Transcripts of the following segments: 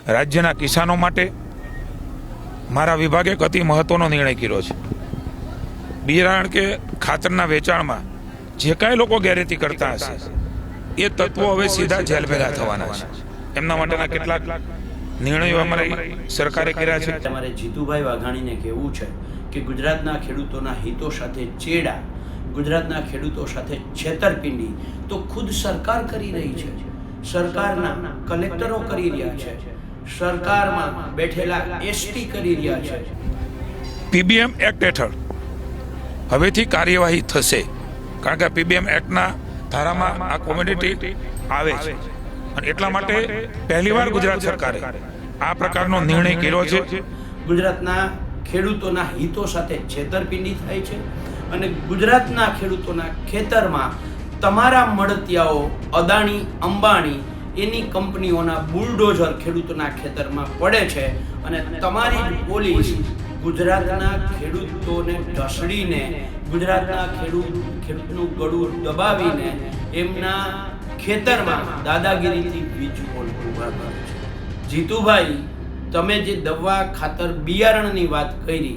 રાજ્યના કિસાનો માટે મારા વિભાગે એક અતિ મહત્વનો નિર્ણય કર્યો છે. બિયારણ કે ખાતરના વેચાણમાં જે કાંઈ લોકો ગેરરીતિ કરતા હશે એ તત્વો હવે સીધા જેલ ભેગા થવાના છે. એમના માટેના કેટલાક નિર્ણયો અમારી સરકારે કર્યા છે. તમારે જીતુભાઈ વાઘાણીને કહેવું છે કે ગુજરાતના ખેડૂતોના હિતો સાથે ચેડા, ગુજરાતના ખેડૂતો સાથે છેતરપિંડી તો ખુદ સરકાર કરી રહી છે. સરકારના કલેક્ટરો કરી રહ્યા છે, સરકારમાં બેઠેલા એસટી કરી રહ્યા છે. પીબીએમ એક્ટ હેઠળ હવેથી કાર્યવાહી થશે, કારણ કે પીબીએમ એક્ટના ધારામાં આ કોમોડિટી આવે છે અને એટલા માટે પહેલીવાર ગુજરાત સરકારે આ પ્રકારનો નિર્ણય કર્યો છે. ગુજરાતના ખેડૂતોના હિતો સાથે છેતરપિંડી થાય છે અને ગુજરાતના ખેડૂતોના ખેતરમાં તમારા મળતિયાઓ અદાણી અંબાણી એની કંપનીઓના બુલડોઝર ખેડૂતોના ખેતરમાં પડે છે અને તમારી પોલીસ ગુજરાતના ખેડૂતોને ઢસડીને, ગુજરાતના ખેડૂતનું ગળું દબાવીને એમના ખેતરમાં દાદાગીરીથી વીજ પોલ ઉભા કરે છે. જીતુભાઈ, તમે જે દવા, ખાતર, બિયારણની વાત કરી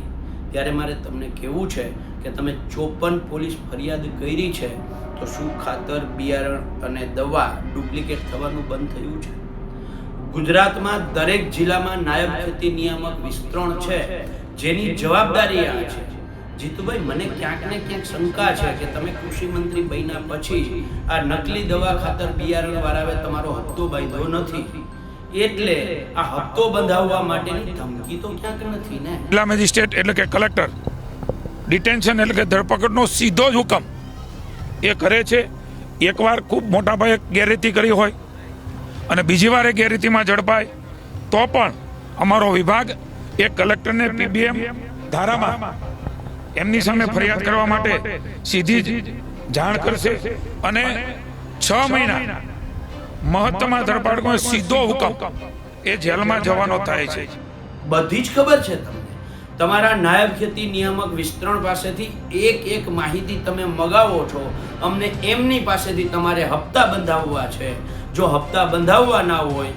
ત્યારે મારે તમને કહેવું છે કે તમે 54 પોલીસ ફરિયાદ કરી છે, તો શું ખાતર, બિયારણ અને દવા ડુપ્લિકેટ થવાનું બંધ થયું છે? ગુજરાતમાં દરેક જિલ્લામાં નાયબ ખેતી નિયામક વિસ્તરણ છે, જેની જવાબદારી આ છે. જીતુભાઈ, મને ક્યાંક ને ક્યાંક શંકા છે કે તમે કૃષિ મંત્રી બન્યા પછી આ નકલી દવા, ખાતર, બિયારણ વાળાએ તમારો હપ્તો બાંધ્યો નથી, એટલે આ હપ્તો બંધાવવા માટેની ધમકી તો ક્યાંક નથી ને? જિલ્લા મેજિસ્ટ્રેટ એટલે કે કલેક્ટર ડિટેન્શન એટલે કે ધરપકડનો સીધો જ હુકમ એ કરે છે. એકવાર ખૂબ મોટા પાયે ગેરરીતિ કરી હોય અને બીજી વાર એ ગેરરીતિમાં ઝડપાય તો પણ અમારો વિભાગ એ કલેક્ટરને પીબીએમ ધારામાં એમની સામે ફરિયાદ કરવા માટે સીધી જ જાણ કરશે અને 6 મહિના મહત્તમ ધરપકડનો સીધો હુકમ એ જેલમાં જવાનો થાય છે. બધી જ ખબર છે તમને. તમારા નાયબ ખેતી નિયામક વિસ્તરણ પાસેથી એક માહિતી તમે મગાવો છો. અમને એમની પાસેથી તમારે હપ્તા બંધાવવા છે. જો હપ્તા બંધાવવા ના હોય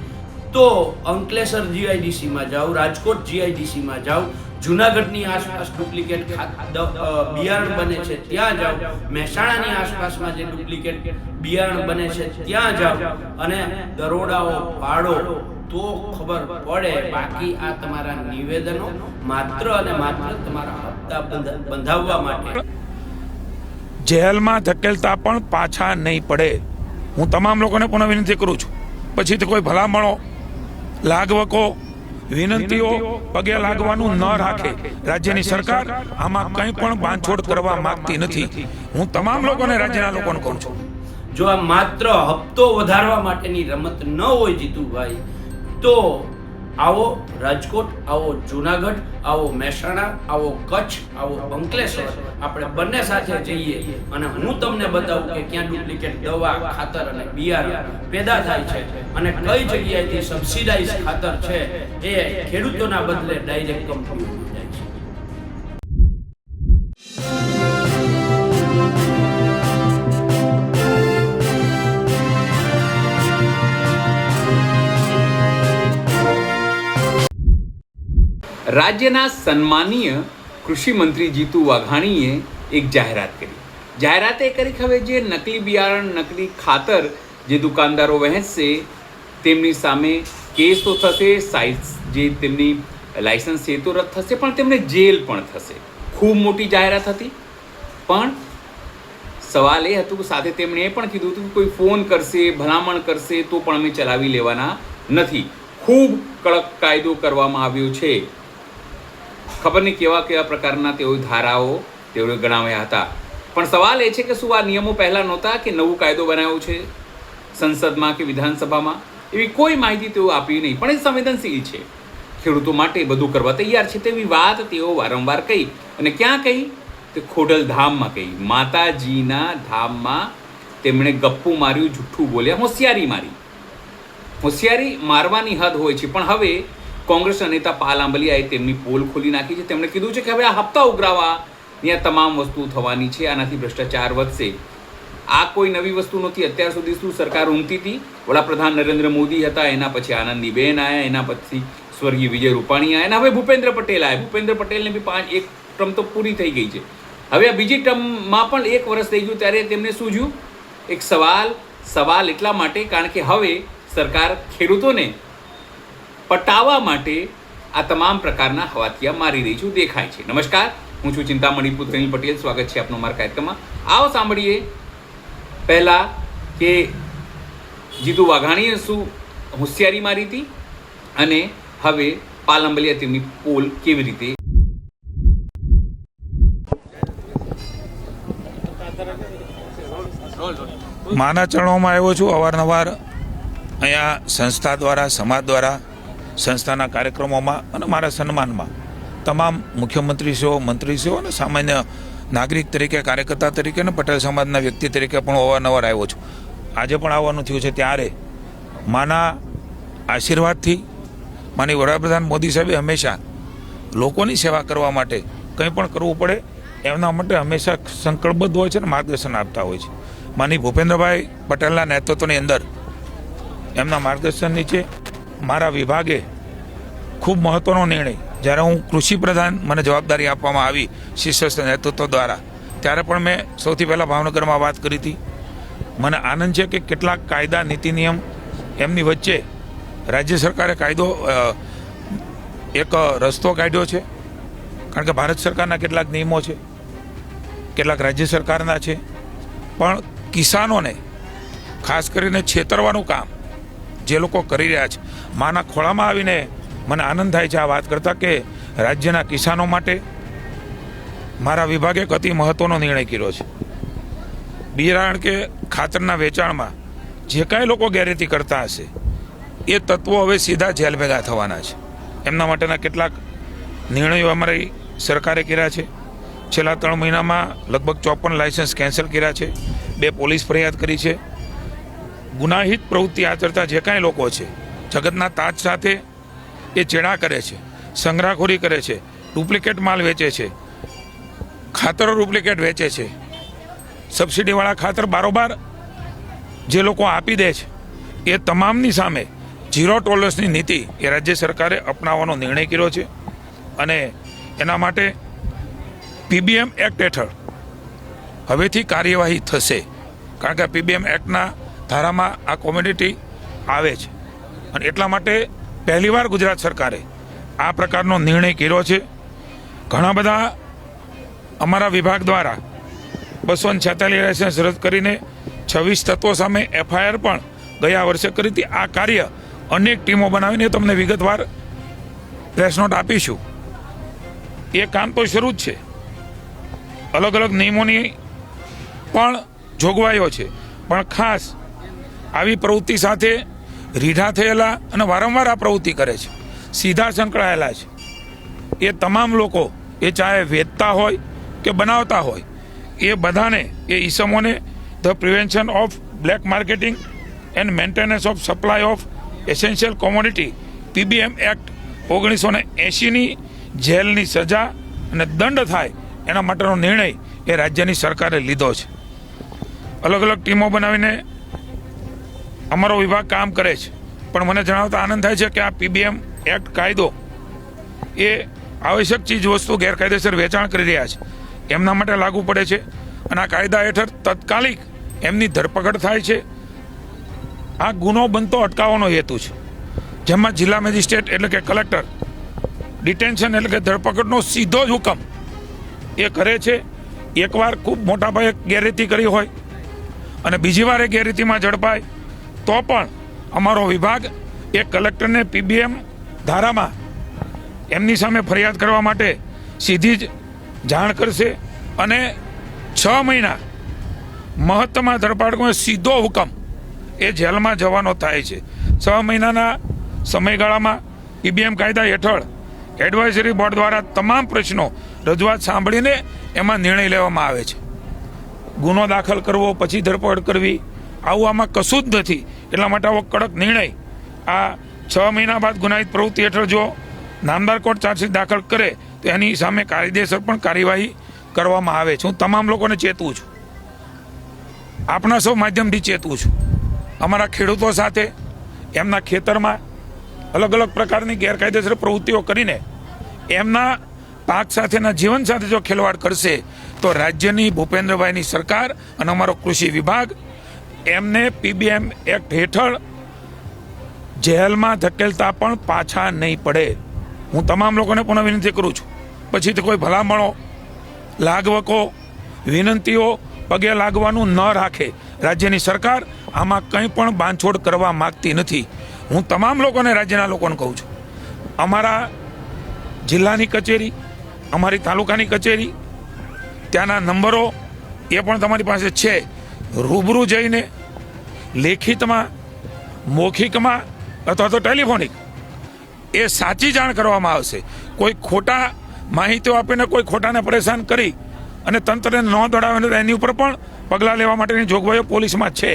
તો અંકલેશ્વર જીઆઈડીસીમાં જાઓ, રાજકોટ જીઆઈડીસીમાં જાઓ, જુનાગઢની આસપાસ ડુપ્લિકેટ બિયારણ બને છે ત્યાં જાઓ, મહેસાણાની આસપાસમાં જે ડુપ્લિકેટ બિયારણ બને છે ત્યાં જાઓ અને દરોડાઓ પાડો તો ખબર પડે. બાકી આ તમારા નિવેદનો માત્ર અને માત્ર તમારા હપ્તા બંધાવવા માટે જેલમાં ધકેલતા પણ પાછા નહીં પડે. હું તમામ લોકોને પુનઃ વિનંતી કરું છું, પછીથી કોઈ ભલામણો, લાગવકો, વિનંતીઓ પગે લાગવાનું ન રાખે. રાજ્યની સરકાર આમાં કંઈ પણ બાંધછોડ કરવા માંગતી નથી. હું તમામ લોકોને, રાજ્યના લોકોને કહું છું, જો આ માત્ર હપ્તો વધારવા માટેની રમત ન હોય જીતુભાઈ, તો આવો રાજકોટ, આવો જુનાગઢ, આવો મહેસાણા, આવો કચ્છ, આવો અંકલેશ્વર, આપણે બંને સાથે જઈએ અને હું તમને બતાવું કે ક્યાં ડુપ્લિકેટ દવા, ખાતર અને બિયારણ પેદા થાય છે અને કઈ જગ્યાએથી સબસિડાઇઝ ખાતર છે એ ખેડૂતોના બદલે ડાયરેક્ટ કંપનીઓને જાય છે. રાજ્યના સન્માનીય કૃષિ મંત્રી જીતુ વાઘાણીએ એક જાહેરાત કરી. જાહેરાત એ કરી કે હવે જે નકલી બિયારણ, નકલી ખાતર જે દુકાનદારો વહેંચશે તેમની સામે કેસ તો થશે, જે તેમની લાયસન્સ છે તો રદ થશે, પણ તેમને જેલ પણ થશે. ખૂબ મોટી જાહેરાત હતી, પણ સવાલ એ હતો કે સાથે તેમણે એ પણ કીધું હતું કે કોઈ ફોન કરશે, ભલામણ કરશે તો પણ અમે ચલાવી લેવાના નથી. ખૂબ કડક કાયદો કરવામાં આવ્યો છે. ખબર નહીં કેવા પ્રકારના તેઓ ધારાઓ તેઓએ ગણાવ્યા હતા. પણ સવાલ એ છે કે શું આ નિયમો પહેલાં નહોતા કે નવો કાયદો બનાવ્યો છે સંસદમાં કે વિધાનસભામાં? એવી કોઈ માહિતી તેઓ આપી નહીં. પણ એ સંવેદનશીલ છે, ખેડૂતો માટે બધું કરવા તૈયાર છે તેવી વાત તેઓ વારંવાર કહી. અને ક્યાં કહી? તે ખોડલ ધામમાં કહી. માતાજીના ધામમાં તેમણે ગપ્પુ માર્યું, જુઠ્ઠું બોલ્યા, હોશિયારી મારી. હોશિયારી મારવાની હદ હોય છે. પણ હવે કોંગ્રેસના નેતા પાલ આંબલિયાએ તેમની પોલ ખોલી નાખી છે. તેમણે કીધું છે કે હવે આ હપ્તા ઉઘરાવવાની આ તમામ વસ્તુ થવાની છે, આનાથી ભ્રષ્ટાચાર વધશે. આ કોઈ નવી વસ્તુ નથી. અત્યાર સુધી શું સરકાર ઊંઘતી હતી? વડાપ્રધાન નરેન્દ્ર મોદી હતા, એના પછી આનંદીબેન આવ્યા, એના પછી સ્વર્ગીય વિજય રૂપાણી આવ્યા, અને હવે ભૂપેન્દ્ર પટેલ આવ્યા. ભૂપેન્દ્ર પટેલને બી એક ટર્મ તો પૂરી થઈ ગઈ છે. હવે આ બીજી ટર્મમાં પણ 1 વર્ષ થઈ ગયું. ત્યારે તેમને સૂઝ્યું એક સવાલ એટલા માટે કારણ કે હવે સરકાર ખેડૂતોને પટાવવા માટે આ તમામ પ્રકારના હવાતિયા મારી રહી છું દેખાય છે. નમસ્કાર, હું છું ચિંતામણી પુત્ર અનિલ પટેલ. સ્વાગત છે આપનો મારા કાર્યક્રમમાં. આવો સાંભળીએ પહેલા કે જીતુ વાઘાણીએ શું હોશિયારી મારી હતી અને હવે પાલંબલિયા તેમની પોલ કેવી રીતે. માના ચરણોમાં આવ્યો છું. અવારનવાર અહીંયા સંસ્થા દ્વારા, સમાજ દ્વારા, સંસ્થાના કાર્યક્રમોમાં અને મારા સન્માનમાં તમામ મુખ્યમંત્રીશ્રીઓ, મંત્રીશ્રીઓ અને સામાન્ય નાગરિક તરીકે, કાર્યકર્તા તરીકે અને પટેલ સમાજના વ્યક્તિ તરીકે પણ અવારનવાર આવ્યો છું. આજે પણ આવવાનું થયું છે. ત્યારે માના આશીર્વાદથી માની વડાપ્રધાન મોદી સાહેબે હંમેશા લોકોની સેવા કરવા માટે કંઈ પણ કરવું પડે એમના માટે હંમેશા સંકલ્પબદ્ધ હોય છે અને માર્ગદર્શન આપતા હોય છે. માની ભૂપેન્દ્રભાઈ પટેલના નેતૃત્વની અંદર એમના માર્ગદર્શન નીચે મારા વિભાગે ખૂબ મહત્ત્વનો નિર્ણય, જ્યારે હું કૃષિ પ્રધાન મને જવાબદારી આપવામાં આવી શીર્ષસ્થ નેતૃત્વ દ્વારા, ત્યારે પણ મેં સૌથી પહેલાં ભાવનગરમાં વાત કરી હતી. મને આનંદ છે કે કેટલાક કાયદા, નીતિ નિયમ એમની વચ્ચે રાજ્ય સરકારે એક રસ્તો કાઢ્યો છે. કારણ કે ભારત સરકારના કેટલાક નિયમો છે, કેટલાક રાજ્ય સરકારના છે, પણ કિસાનોને ખાસ કરીને છેતરવાનું કામ જે લોકો કરી રહ્યા છે, માના ખોળામાં આવીને મને આનંદ થાય છે આ વાત કરતાં કે રાજ્યના કિસાનો માટે મારા વિભાગે એક અતિ મહત્ત્વનો નિર્ણય કર્યો છે. બિયારણ કે ખાતરના વેચાણમાં જે કાંઈ લોકો ગેરરીતિ કરતા હશે એ તત્વો હવે સીધા જેલ ભેગા થવાના છે. એમના માટેના કેટલાક નિર્ણયો અમારી સરકારે કર્યા છે. છેલ્લા 3 મહિનામાં લગભગ 54 લાયસન્સ કેન્સલ કર્યા છે. 2 પોલીસ ફરિયાદ કરી છે. ગુનાહિત પ્રવૃત્તિ આચરતા જે કાંઈ લોકો છે, જગતના તાજ સાથે એ ચેડા કરે છે, સંગ્રહખોરી કરે છે, ડુપ્લિકેટ માલ વેચે છે, ખાતરો ડુપ્લિકેટ વેચે છે, સબસિડીવાળા ખાતર બારોબાર જે લોકો આપી દે છે, એ તમામની સામે 0 ટોલરન્સની નીતિ એ રાજ્ય સરકારે અપનાવવાનો નિર્ણય કર્યો છે. અને એના માટે PBM એક્ટ હેઠળ હવેથી કાર્યવાહી થશે. કારણ કે PBM એક્ટના ધારામાં આ કોમોડિટી આવે છે અને એટલા માટે પહેલીવાર ગુજરાત સરકારે આ પ્રકારનો નિર્ણય કર્યો છે. ઘણા બધા અમારા વિભાગ દ્વારા 246 લાયસન્સ રદ કરીને 26 તત્વો સામે FIR પણ ગયા વર્ષે કરી હતી. આ કાર્ય અનેક ટીમો બનાવીને તમને વિગતવાર પ્રેસ નોટ આપીશું. એ કામ તો શરૂ જ છે. અલગ અલગ નિયમોની પણ જોગવાઈઓ છે, પણ ખાસ આવી પ્રવૃત્તિ સાથે રીઢા થયેલા અને વારંવાર આ પ્રવૃત્તિ કરે છે, સીધા સંકળાયેલા છે, એ તમામ લોકો, એ ચાહે વેચતા હોય કે બનાવતા હોય, એ બધાને, એ ઈસમોને the prevention of black marketing and maintenance of supply of essential commodity PBM act 1980ની જેલની સજા અને દંડ થાય એના માટેનો નિર્ણય એ રાજ્યની સરકારે લીધો છે. અલગ અલગ ટીમો બનાવીને અમારો વિભાગ કામ કરે છે. પણ મને જણાવતા આનંદ થાય છે કે આ PBM એક્ટ કાયદો એ આવશ્યક ચીજ વસ્તુ ગેરકાયદેસર વેચાણ કરી રહ્યા છે એમના માટે લાગુ પડે છે અને આ કાયદા હેઠળ તાત્કાલિક એમની ધરપકડ થાય છે. આ ગુનો બનતો અટકાવવાનો હેતુ છે, જેમાં જિલ્લા મેજિસ્ટ્રેટ એટલે કે કલેક્ટર ડિટેન્શન એટલે કે ધરપકડનો સીધો જ હુકમ એ કરે છે. એકવાર ખૂબ મોટા પાયે ગેરરીતિ કરી હોય અને બીજી વાર એ ગેરરીતિમાં ઝડપાય તો પણ અમારો વિભાગ એ કલેક્ટરને PBM ધારામાં એમની સામે ફરિયાદ કરવા માટે સીધી જ જાણ કરશે અને 6 મહિના મહત્તમ ધરપકડનો સીધો હુકમ એ જેલમાં જવાનો થાય છે. 6 મહિનાના સમયગાળામાં PBM કાયદા હેઠળ એડવાઇઝરી બોર્ડ દ્વારા તમામ પ્રશ્નો રજૂઆત સાંભળીને એમાં નિર્ણય લેવામાં આવે છે. ગુનો દાખલ કરવો, પછી ધરપકડ કરવી, આવું આમાં કશું જ નથી. એટલા માટે આવો કડક નિર્ણય આ 6 મહિના બાદ ગુનાહિત પ્રવૃત્તિ હેઠળ જો નામદાર કોર્ટ ચાર્જશીટ દાખલ કરે તો એની સામે કાયદેસર પણ કાર્યવાહી કરવામાં આવે છે. હું તમામ લોકોને ચેતવું છું. આપના સૌ માધ્યમથી ચેતવું છું, અમારા ખેડૂતો સાથે એમના ખેતરમાં અલગ અલગ પ્રકારની ગેરકાયદેસર પ્રવૃત્તિઓ કરીને એમના પાક સાથેના જીવન સાથે જો ખેલવાડ કરશે તો રાજ્યની ભૂપેન્દ્રભાઈની સરકાર અને અમારો કૃષિ વિભાગ એમને PBM એક્ટ હેઠળ જેલમાં ધકેલતા પણ પાછા નહીં પડે. હું તમામ લોકોને પુનઃ વિનંતી કરું છું, પછીથી કોઈ ભલામણો, લાગવકો, વિનંતીઓ પગે લાગવાનું ન રાખે. રાજ્યની સરકાર આમાં કંઈ પણ બાંધછોડ કરવા માગતી નથી. હું તમામ લોકોને, રાજ્યના લોકોને કહું છું, અમારા જિલ્લાની કચેરી, અમારી તાલુકાની કચેરી, ત્યાંના નંબરો એ પણ તમારી પાસે છે. રૂબરૂ જઈને લેખિતમાં, મૌખિકમાં અથવા તો ટેલિફોનિક એ સાચી જાણ કરવામાં આવશે. કોઈ ખોટા માહિતીઓ આપીને કોઈ ખોટાને પરેશાન કરી અને તંત્રને ન દોડાવે એની ઉપર પણ પગલાં લેવા માટેની જોગવાઈઓ પોલીસમાં છે.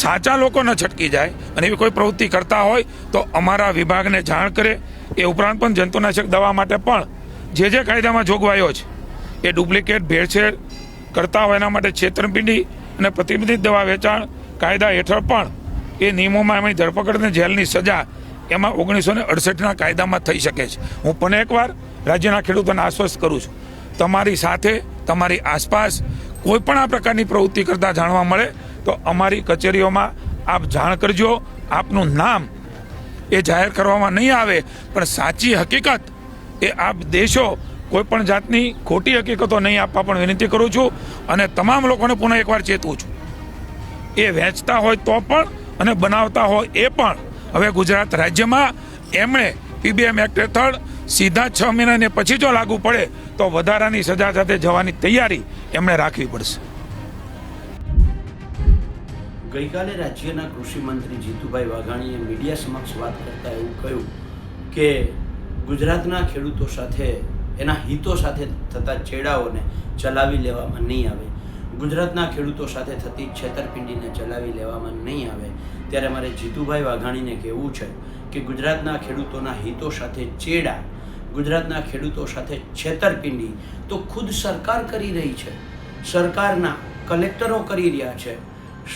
સાચા લોકો ન છટકી જાય અને એવી કોઈ પ્રવૃત્તિ કરતા હોય તો અમારા વિભાગને જાણ કરે. એ ઉપરાંત પણ જંતુનાશક દવા માટે પણ જે કાયદામાં જોગવાઈઓ છે એ ડુપ્લિકેટ, ભેળસેળ કરતા હોય એના માટે છેતરપિંડી અને પ્રતિબંધિત દવા વેચાણ કાયદા હેઠળ પણ એ નિયમોમાં એમની ધરપકડ અને જેલની સજા એમાં 1968ના કાયદામાં થઈ શકે છે. હું પણ એકવાર રાજ્યના ખેડૂતોને આશ્વસ્ત કરું છું, તમારી સાથે, તમારી આસપાસ કોઈ પણ આ પ્રકારની પ્રવૃત્તિ કરતા જાણવા મળે તો અમારી કચેરીઓમાં આપ જાણ કરજો. આપનું નામ એ જાહેર કરવામાં નહીં આવે, પણ સાચી હકીકત એ આપ દેશો. કોઈ પણ જાતની ખોટી હકીકતો નહીં આપવા પણ વિનંતી કરું છું. અને તમામ લોકોને પુનઃ એકવાર ચેતવું છું, એ વેચતા હોય તો પણ અને બનાવતા હોય એ પણ. હવે ગુજરાત રાજ્યમાં એમણે PBM એક્ટ હેઠળ સીધા 6 મહિનાને પછી જો લાગુ પડે તો વધારાની સજા સાથે જવાની તૈયારી એમણે રાખવી પડશે. ગઈકાલે રાજ્યના કૃષિ મંત્રી જીતુભાઈ વાઘાણીએ મીડિયા સમક્ષ વાત કરતા એવું કહ્યું કે ગુજરાતના ખેડૂતો સાથે, એના હિતો સાથે થતા ચેડાઓને ચલાવી લેવામાં નહીં આવે, ગુજરાતના ખેડૂતો સાથે થતી છેતરપિંડીને ચલાવી લેવામાં નહીં આવે. ત્યારે મારે જીતુભાઈ વાઘાણીને કહેવું છે કે ગુજરાતના ખેડૂતોના હિતો સાથે ચેડા, ગુજરાતના ખેડૂતો સાથે છેતરપિંડી તો ખુદ સરકાર કરી રહી છે. સરકારના કલેક્ટરો કરી રહ્યા છે,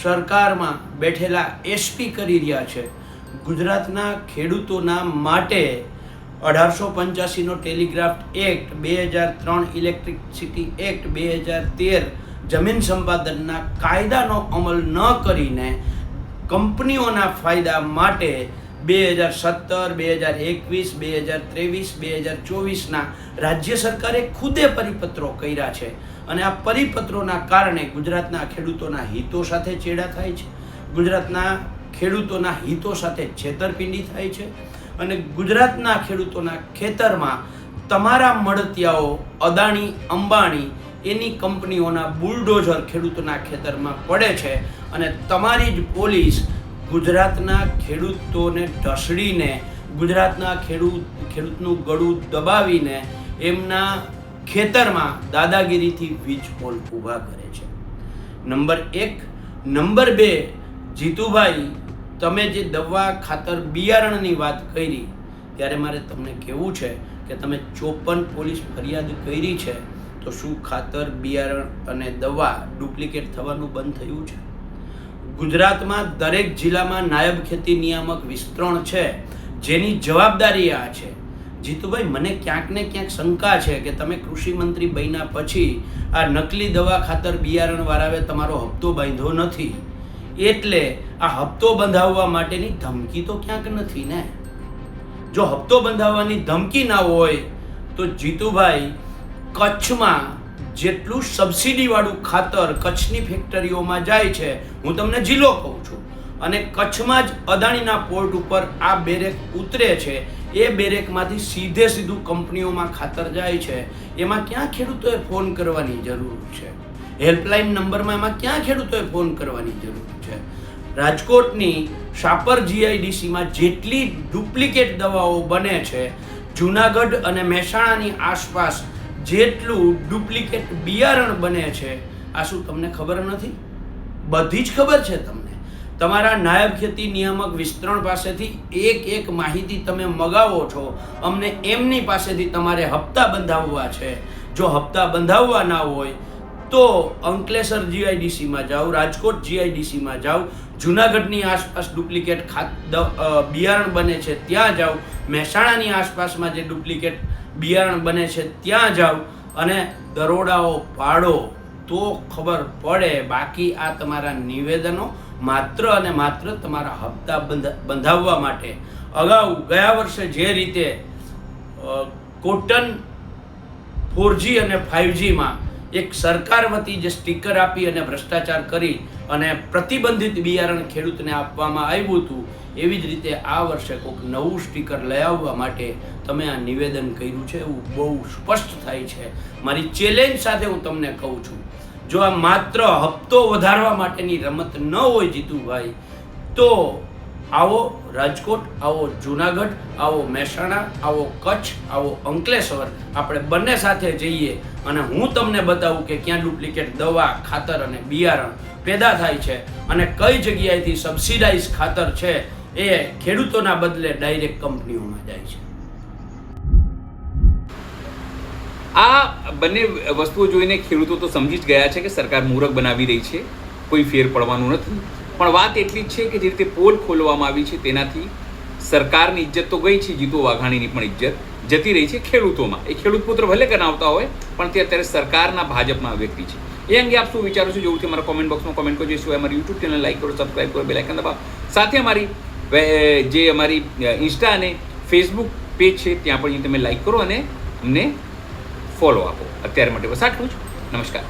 સરકારમાં બેઠેલા SP કરી રહ્યા છે. ગુજરાતના ખેડૂતોના માટે 1885નો ટેલિગ્રાફ એક્ટ, 2003 ઇલેક્ટ્રિસિટી એક્ટ, 2013 જમીન સંપાદનના કાયદાનો અમલ ન કરીને કંપનીઓના ફાયદા માટે 2017, 2021, 2023, 2024ના રાજ્ય સરકારે ખુદે પરિપત્રો કર્યા છે. અને આ પરિપત્રોના કારણે ગુજરાતના ખેડૂતોના હિતો સાથે ચેડા થાય છે, ગુજરાતના ખેડૂતોના હિતો સાથે છેતરપિંડી થાય છે. અને ગુજરાતના ખેડૂતોના ખેતરમાં તમારા મળતિયાઓ અદાણી, અંબાણી એની કંપનીઓના બુલડોઝર ખેડૂતોના ખેતરમાં પડે છે. અને તમારી જ પોલીસ ગુજરાતના ખેડૂતોને ઢસડીને, ગુજરાતના ખેડૂતનું ગળું દબાવીને એમના ખેતરમાં દાદાગીરીથી વીજ પોલ ઊભા કરે છે. નંબર 1. નંબર 2, જીતુભાઈ, તમે જે દવા, ખાતર, બિયારણની વાત કરી ત્યારે મારે તમને કહેવું છે કે તમે 54 પોલીસ ફરિયાદ કરી છે, તો શું ખાતર, બિયારણ અને દવા ડુપ્લિકેટ થવાનું બંધ થયું છે? ગુજરાતમાં દરેક જિલ્લામાં નાયબ ખેતી નિયામક વિસ્તરણ છે, જેની જવાબદારી આ છે. જીતુભાઈ, મને ક્યાંક ને ક્યાંક શંકા છે કે તમે કૃષિ મંત્રી બન્યા પછી આ નકલી દવા, ખાતર, બિયારણ વાળાએ તમારો હપ્તો બાંધ્યો નથી, એટલે આ હપ્તો બંધાવવા માટેની ધમકી તો ક્યાંક નથી ને? જો હપ્તો બંધાવવાની ધમકી ના હોય તો જીતુભાઈ, કચ્છમાં જેટલું સબસિડીવાળું ખાતર કચ્છની ફેક્ટરીઓમાં જાય છે, હું તમને જિલ્લો કહું છું, અને કચ્છમાં જ અદાણીના પોર્ટ ઉપર આ બેરેક ઉતરે છે, એ બેરેકમાંથી સીધું કંપનીઓમાં ખાતર જાય છે. એમાં ક્યાં ખેડૂતોએ ફોન કરવાની જરૂર છે? હેલ્પલાઇન નંબરમાં એમાં ક્યાં ખેડૂતોએ ફોન કરવાની જરૂર છે? રાજકોટની શાપર GIDCમાં જેટલી ડુપ્લિકેટ દવાઓ બને છે, જૂનાગઢ અને મહેસાણાની આસપાસ જેટલું ડુપ્લિકેટ બિયારણ બને છે, આ શું તમને ખબર નથી? બધી જ ખબર છે તમને. તમારા નાયબ ખેતી નિયામક વિસ્તરણ પાસેથી એક માહિતી તમે મગાવો છો, અમને એમની પાસેથી તમારે હપ્તા બંધાવવા છે. જો હપ્તા બંધાવવા ના હોય તો અંકલેશ્વર જીઆઈડીસીમાં જાઓ, રાજકોટ જીઆઈડીસીમાં જાઓ, જુનાગઢની આસપાસ ડુપ્લિકેટ બિયારણ બને છે ત્યાં જાઓ, મહેસાણાની આસપાસમાં જે ડુપ્લિકેટ બિયારણ બને છે ત્યાં જાઓ અને દરોડાઓ પાડો તો ખબર પડે. બાકી આ તમારા નિવેદનો માત્ર અને માત્ર તમારા હપ્તા બંધાવવા માટે. અગાઉ ગયા વર્ષે જે રીતે કોટન 4G અને 5Gમાં એક સરકાર વતી જે સ્ટીકર આપી અને ભ્રષ્ટાચાર કરી અને પ્રતિબંધિત બિયારણ ખેડૂતને આપવામાં આવ્યું હતું, એવી જ રીતે આ વર્ષે કોઈક નવું સ્ટીકર લઈ આવવા માટે તમે આ નિવેદન કર્યું છે એવું બહુ સ્પષ્ટ થાય છે. મારી ચેલેન્જ સાથે હું તમને કહું છું, જો આ માત્ર હપ્તો વધારવા માટેની રમત ન હોય જીતુભાઈ, તો આવો રાજકોટ, આવો જુનાગઢ, આવો મહેસાણા, આવો કચ્છ, આવો અંકલેશ્વર, આપણે બંને સાથે જઈએ અને હું તમને બતાવું કે ક્યાં ડુપ્લિકેટ દવા, ખાતર અને બિયારણ પેદા થાય છે અને કઈ જગ્યાએથી સબસિડાઇઝ ખાતર છે એ ખેડૂતોના બદલે ડાયરેક્ટ કંપનીઓમાં જાય છે. આ બંને વસ્તુઓ જોઈને ખેડૂતો તો સમજી જ ગયા છે કે સરકાર મૂરખ બનાવી રહી છે, કોઈ ફેર પડવાનું નથી. પણ વાત એટલી જ છે કે જે રીતે પોલ ખોલવામાં આવી છે તેનાથી સરકારની ઇજ્જત તો ગઈ છે, જીતુ વાઘાણીની પણ ઇજ્જત જતી રહી છે ખેડૂતોમાં. એ ખેડૂત પુત્ર ભલે કરાવતા હોય પણ તે અત્યારે સરકારના ભાજપના વ્યક્તિ છે. એ અંગે આપ શું વિચારો છો? જોવું મારા કોમેન્ટ બોક્સમાં કોમેન્ટ કરજો. સિવાય અમારી યુટ્યુબ ચેનલ લાઈક કરો, સબસ્ક્રાઈબ કરો, બેલ આઇકન દબાવો. સાથે અમારી ઇન્સ્ટા અને ફેસબુક પેજ છે ત્યાં પણ તમે લાઈક કરો અને અમને ફોલો આપો. અત્યારે માટે બસ આટલું જ. નમસ્કાર.